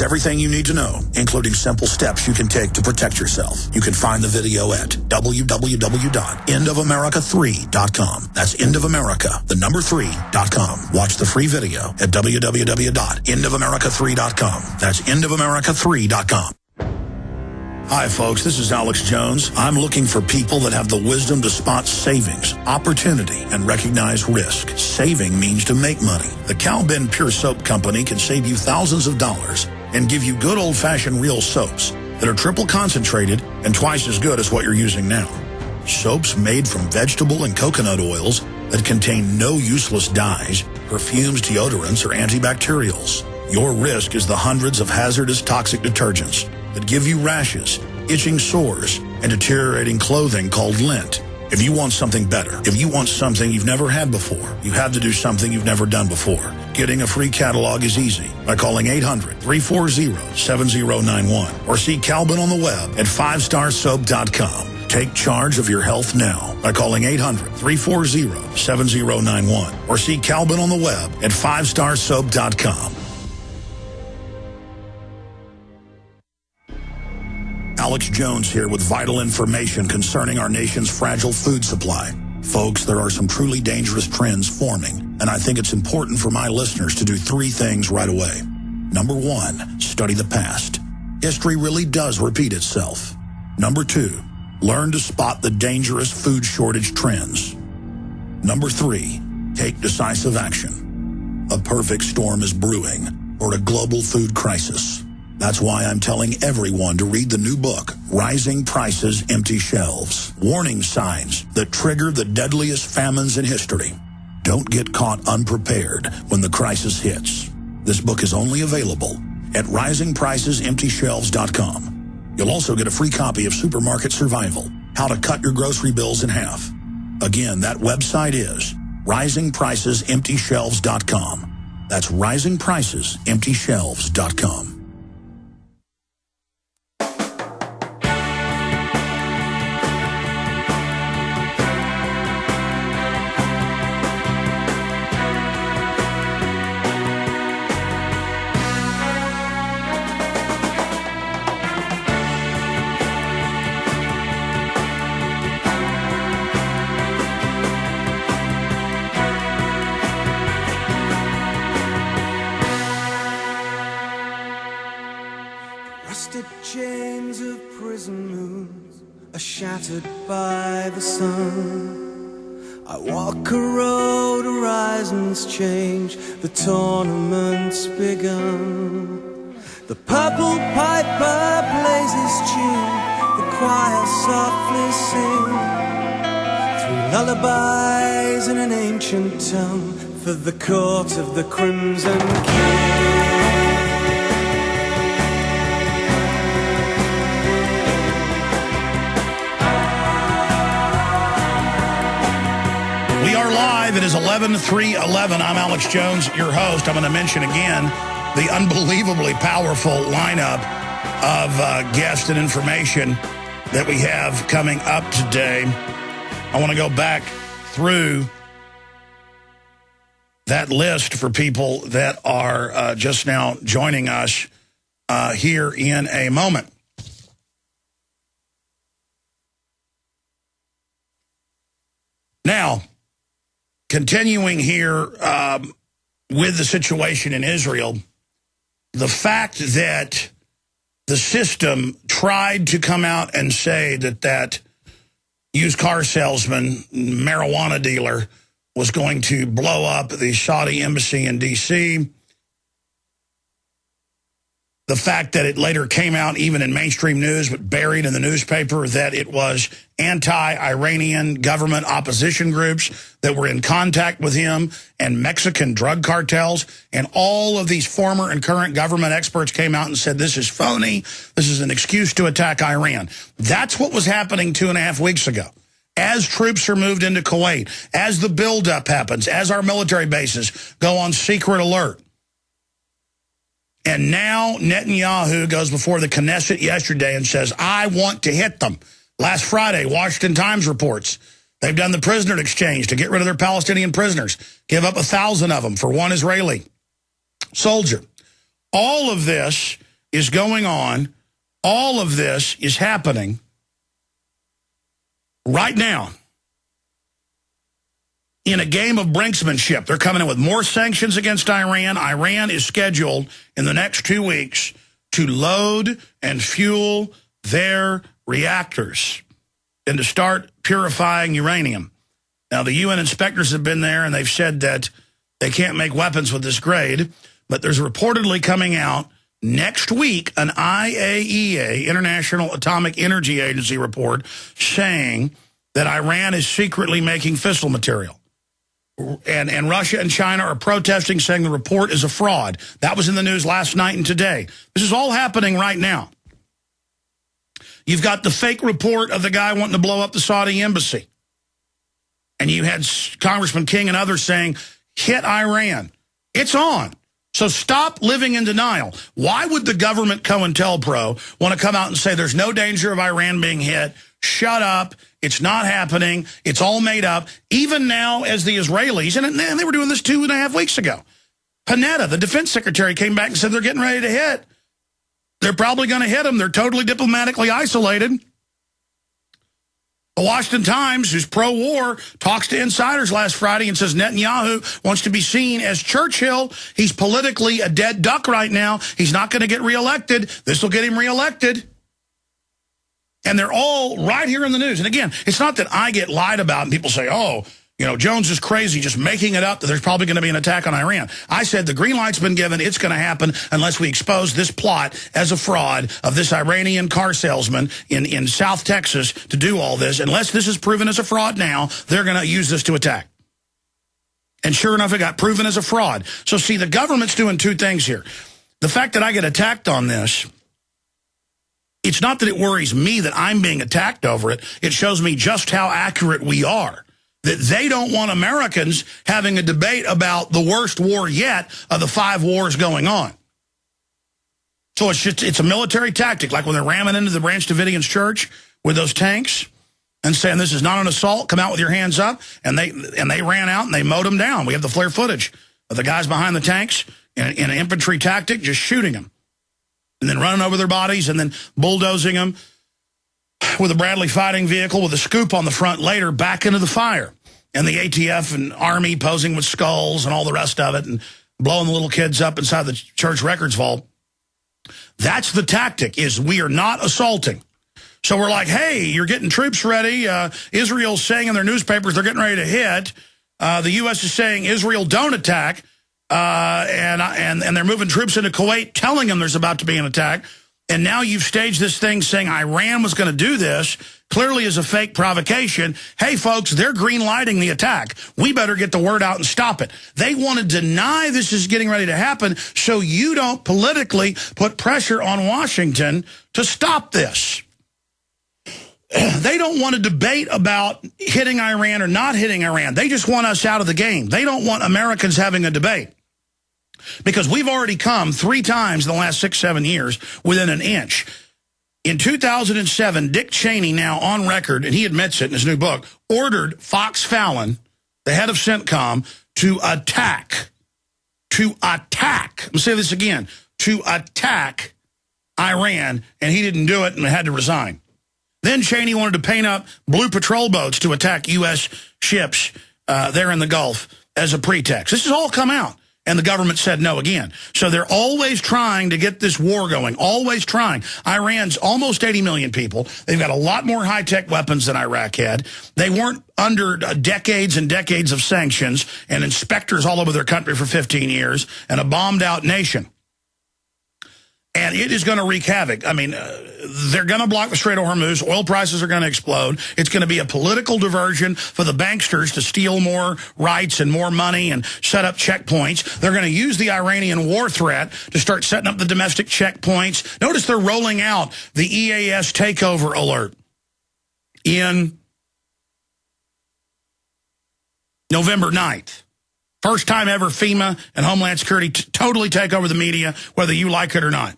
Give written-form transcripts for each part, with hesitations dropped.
It's everything you need to know, including simple steps you can take to protect yourself. You can find the video at www.endofamerica3.com. That's endofamerica, the number 3.com. Watch the free video at www.endofamerica3.com. That's endofamerica3.com. Hi, folks. This is Alex Jones. I'm looking for people that have the wisdom to spot savings, opportunity, and recognize risk. Saving means to make money. The Cow Bend Pure Soap Company can save you thousands of dollars and give you good old-fashioned real soaps that are triple concentrated and twice as good as what you're using now. Soaps made from vegetable and coconut oils that contain no useless dyes, perfumes, deodorants, or antibacterials. Your risk is the hundreds of hazardous toxic detergents that give you rashes, itching sores, and deteriorating clothing called lint. If you want something better, if you want something you've never had before, you have to do something you've never done before. Getting a free catalog is easy by calling 800-340-7091 or see Calvin on the web at 5starsoap.com. Take charge of your health now by calling 800-340-7091 or see Calvin on the web at 5starsoap.com. Alex Jones here with vital information concerning our nation's fragile food supply. Folks, there are some truly dangerous trends forming, and I think it's important for my listeners to do three things right away. Number one, study the past. History really does repeat itself. Number two, learn to spot the dangerous food shortage trends. Number three, take decisive action. A perfect storm is brewing, or a global food crisis. That's why I'm telling everyone to read the new book, Rising Prices, Empty Shelves. Warning signs that trigger the deadliest famines in history. Don't get caught unprepared when the crisis hits. This book is only available at risingpricesemptyshelves.com. You'll also get a free copy of Supermarket Survival, How to Cut Your Grocery Bills in Half. Again, that website is risingpricesemptyshelves.com. That's risingpricesemptyshelves.com. Chains of prison moons are shattered by the sun. I walk a road, horizons change, the tournament's begun. The purple piper plays his tune, the choir softly sing, through lullabies in an ancient tongue, for the court of the Crimson King. We are live. It is 11/3/11. I'm Alex Jones, your host. I'm going to mention again the unbelievably powerful lineup of guests and information that we have coming up today. I want to go back through that list for people that are just now joining us here in a moment. Now, continuing here with the situation in Israel, the fact that the system tried to come out and say that used car salesman, marijuana dealer, was going to blow up the Saudi embassy in D.C., the fact that it later came out, even in mainstream news, but buried in the newspaper, that it was anti-Iranian government opposition groups that were in contact with him and Mexican drug cartels. And all of these former and current government experts came out and said, this is phony. This is an excuse to attack Iran. That's what was happening 2.5 weeks ago. As troops are moved into Kuwait, as the buildup happens, as our military bases go on secret alert. And now Netanyahu goes before the Knesset yesterday and says, I want to hit them. Last Friday, Washington Times reports they've done the prisoner exchange to get rid of their Palestinian prisoners, give up 1,000 of them for one Israeli soldier. All of this is going on. All of this is happening right now in a game of brinksmanship. They're coming in with more sanctions against Iran. Iran is scheduled in the next 2 weeks to load and fuel their reactors and to start purifying uranium. Now, the UN inspectors have been there, and they've said that they can't make weapons with this grade, but there's reportedly coming out next week an IAEA, International Atomic Energy Agency report saying that Iran is secretly making fissile material. And Russia and China are protesting, saying the report is a fraud. That was in the news last night and today. This is all happening right now. You've got the fake report of the guy wanting to blow up the Saudi embassy. And you had Congressman King and others saying, hit Iran. It's on. So stop living in denial. Why would the government COINTELPRO want to come out and say there's no danger of Iran being hit? Shut up. It's not happening. It's all made up. Even now as the Israelis, and they were doing this 2.5 weeks ago. Panetta, the defense secretary, came back and said they're getting ready to hit. They're probably going to hit them. They're totally diplomatically isolated. The Washington Times, who's pro-war, talks to insiders last Friday and says Netanyahu wants to be seen as Churchill. He's politically a dead duck right now. He's not going to get reelected. This will get him reelected. And they're all right here in the news. And again, it's not that I get lied about and people say, oh, you know, Jones is crazy, just making it up that there's probably going to be an attack on Iran. I said the green light's been given. It's going to happen unless we expose this plot as a fraud of this Iranian car salesman in South Texas to do all this. Unless this is proven as a fraud now, they're going to use this to attack. And sure enough, it got proven as a fraud. So see, the government's doing two things here. The fact that I get attacked on this, it's not that it worries me that I'm being attacked over it. It shows me just how accurate we are. That they don't want Americans having a debate about the worst war yet of the 5 wars going on. So it's a military tactic, like when they're ramming into the Branch Davidians church with those tanks and saying this is not an assault, come out with your hands up, and they ran out and they mowed them down. We have the flare footage of the guys behind the tanks in an infantry tactic just shooting them and then running over their bodies and then bulldozing them with a Bradley fighting vehicle with a scoop on the front later back into the fire. And the ATF and Army posing with skulls and all the rest of it and blowing the little kids up inside the church records vault. That's the tactic, is we are not assaulting. So we're like, hey, you're getting troops ready. Israel's saying in their newspapers they're getting ready to hit. The U.S. is saying Israel don't attack. And they're moving troops into Kuwait telling them there's about to be an attack. And now you've staged this thing saying Iran was going to do this, clearly as a fake provocation. Hey, folks, they're green-lighting the attack. We better get the word out and stop it. They want to deny this is getting ready to happen so you don't politically put pressure on Washington to stop this. They don't want to debate about hitting Iran or not hitting Iran. They just want us out of the game. They don't want Americans having a debate. Because we've already come 3 times in the last 6-7 years within an inch. In 2007, Dick Cheney, now on record, and he admits it in his new book, ordered Fox Fallon, the head of CENTCOM, to attack, let me say this again, to attack Iran, and he didn't do it and had to resign. Then Cheney wanted to paint up blue patrol boats to attack U.S. ships there in the Gulf as a pretext. This has all come out. And the government said no again. So they're always trying to get this war going, always trying. Iran's almost 80 million people. They've got a lot more high-tech weapons than Iraq had. They weren't under decades and decades of sanctions and inspectors all over their country for 15 years and a bombed-out nation. And it is going to wreak havoc. I mean, they're going to block the Strait of Hormuz. Oil prices are going to explode. It's going to be a political diversion for the banksters to steal more rights and more money and set up checkpoints. They're going to use the Iranian war threat to start setting up the domestic checkpoints. Notice they're rolling out the EAS takeover alert in November 9th. First time ever FEMA and Homeland Security totally take over the media, whether you like it or not.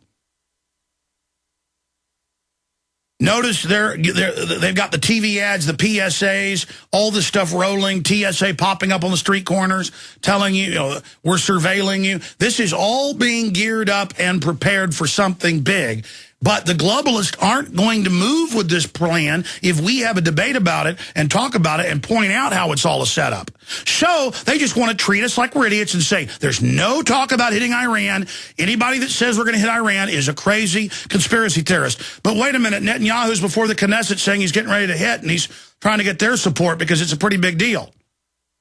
Notice they've got the TV ads, the PSAs, all this stuff rolling, TSA popping up on the street corners, telling you, we're surveilling you. This is all being geared up and prepared for something big. But the globalists aren't going to move with this plan if we have a debate about it and talk about it and point out how it's all a setup. So they just want to treat us like we're idiots and say, there's no talk about hitting Iran. Anybody that says we're going to hit Iran is a crazy conspiracy theorist. But wait a minute, Netanyahu's before the Knesset saying he's getting ready to hit, and he's trying to get their support because it's a pretty big deal.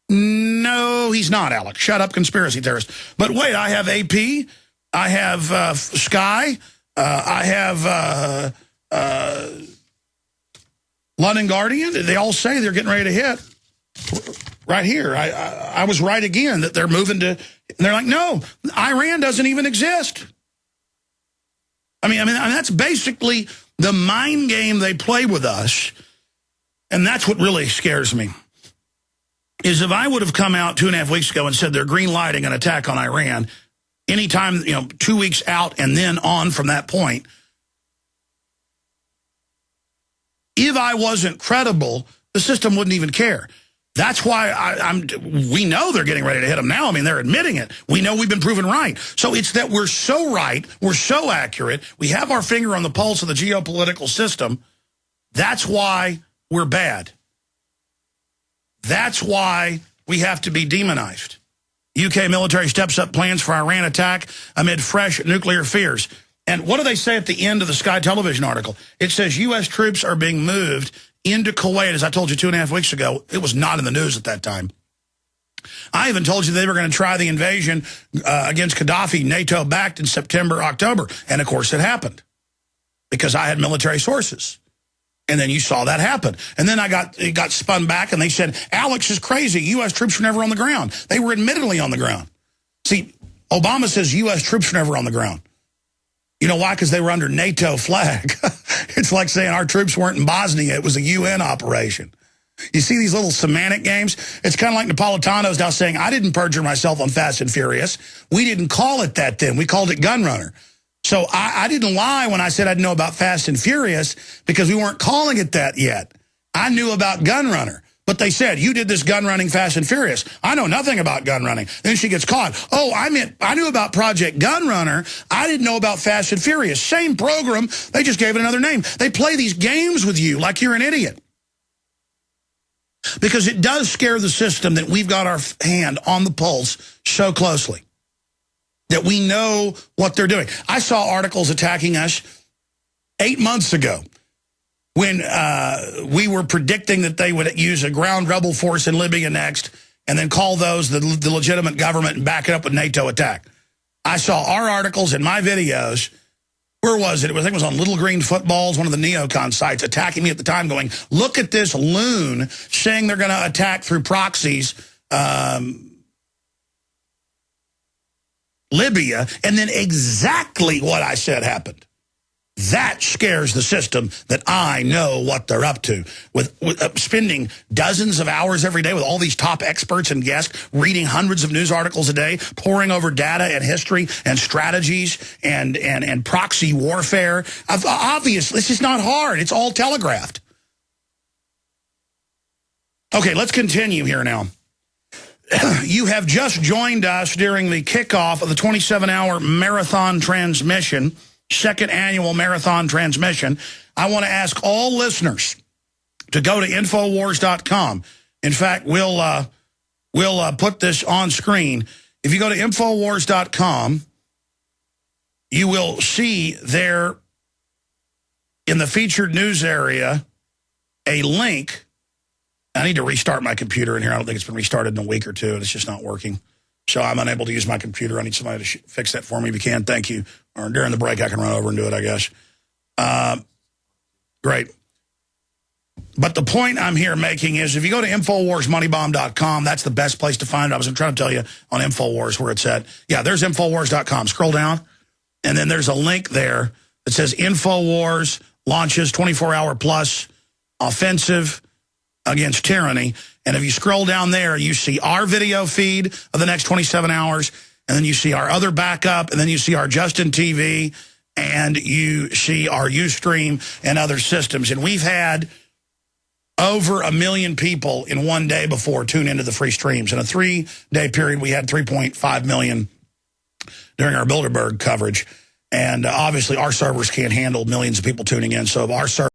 No, he's not, Alex. Shut up, conspiracy theorist. But wait, I have AP, I have Sky, I have London Guardian. They all say they're getting ready to hit. Right here, I was right again that they're moving to. And they're like, no, Iran doesn't even exist. I mean, that's basically the mind game they play with us, and that's what really scares me. Is if I would have come out 2.5 weeks ago and said they're green lighting an attack on Iran, anytime 2 weeks out and then on from that point, if I wasn't credible, the system wouldn't even care. That's why we know they're getting ready to hit them now. I mean, they're admitting it. We know we've been proven right. So it's that we're so right, we're so accurate, we have our finger on the pulse of the geopolitical system. That's why we're bad. That's why we have to be demonized. UK military steps up plans for Iran attack amid fresh nuclear fears. And what do they say at the end of the Sky Television article? It says U.S. troops are being moved into Kuwait. As I told you 2.5 weeks ago, it was not in the news at that time. I even told you they were going to try the invasion against Gaddafi, NATO-backed, in September, October. And, of course, it happened because I had military sources. And then you saw that happen. And then it got spun back, and they said, Alex is crazy. U.S. troops were never on the ground. They were admittedly on the ground. See, Obama says U.S. troops were never on the ground. You know why? Because they were under NATO flag. It's like saying our troops weren't in Bosnia. It was a UN operation. You see these little semantic games? It's kind of like Napolitano's now saying, I didn't perjure myself on Fast and Furious. We didn't call it that then. We called it Gun Runner. So I didn't lie when I said I didn't know about Fast and Furious because we weren't calling it that yet. I knew about Gun Runner. But they said, you did this gun running Fast and Furious. I know nothing about gun running. Then she gets caught. Oh, I knew about Project Gun Runner. I didn't know about Fast and Furious. Same program. They just gave it another name. They play these games with you like you're an idiot. Because it does scare the system that we've got our hand on the pulse so closely. That we know what they're doing. I saw articles attacking us 8 months ago. When we were predicting that they would use a ground rebel force in Libya next and then call those the legitimate government and back it up with NATO attack. I saw our articles and my videos. Where was it? I think it was on Little Green Footballs, one of the neocon sites, attacking me at the time going, look at this loon saying they're going to attack through proxies Libya, and then exactly what I said happened. That scares the system that I know what they're up to. With spending dozens of hours every day with all these top experts and guests, reading hundreds of news articles a day, poring over data and history and strategies and proxy warfare. Obviously, this is not hard. It's all telegraphed. Okay, let's continue here now. You have just joined us during the kickoff of the 27-hour marathon transmission, second annual marathon transmission. I want to ask all listeners to go to Infowars.com. In fact, we'll put this on screen. If you go to Infowars.com, you will see there in the featured news area a link. I need to restart my computer in here. I don't think it's been restarted in a week or two, and it's just not working. So I'm unable to use my computer. I need somebody to fix that for me if you can. Thank you. Or during the break, I can run over and do it, I guess. Great. But the point I'm here making is if you go to InfoWarsMoneyBomb.com, that's the best place to find it. I was trying to tell you on Infowars where it's at. Yeah, there's Infowars.com. Scroll down, and then there's a link there that says Infowars launches 24-hour plus offensive against tyranny. And if you scroll down there, you see our video feed of the next 27 hours, and then you see our other backup, and then you see our Justin TV, and you see our Ustream and other systems. And we've had over 1 million people in one day before tune into the free streams. In a 3-day period, we had 3.5 million during our Bilderberg coverage. And obviously, our servers can't handle millions of people tuning in. So if our servers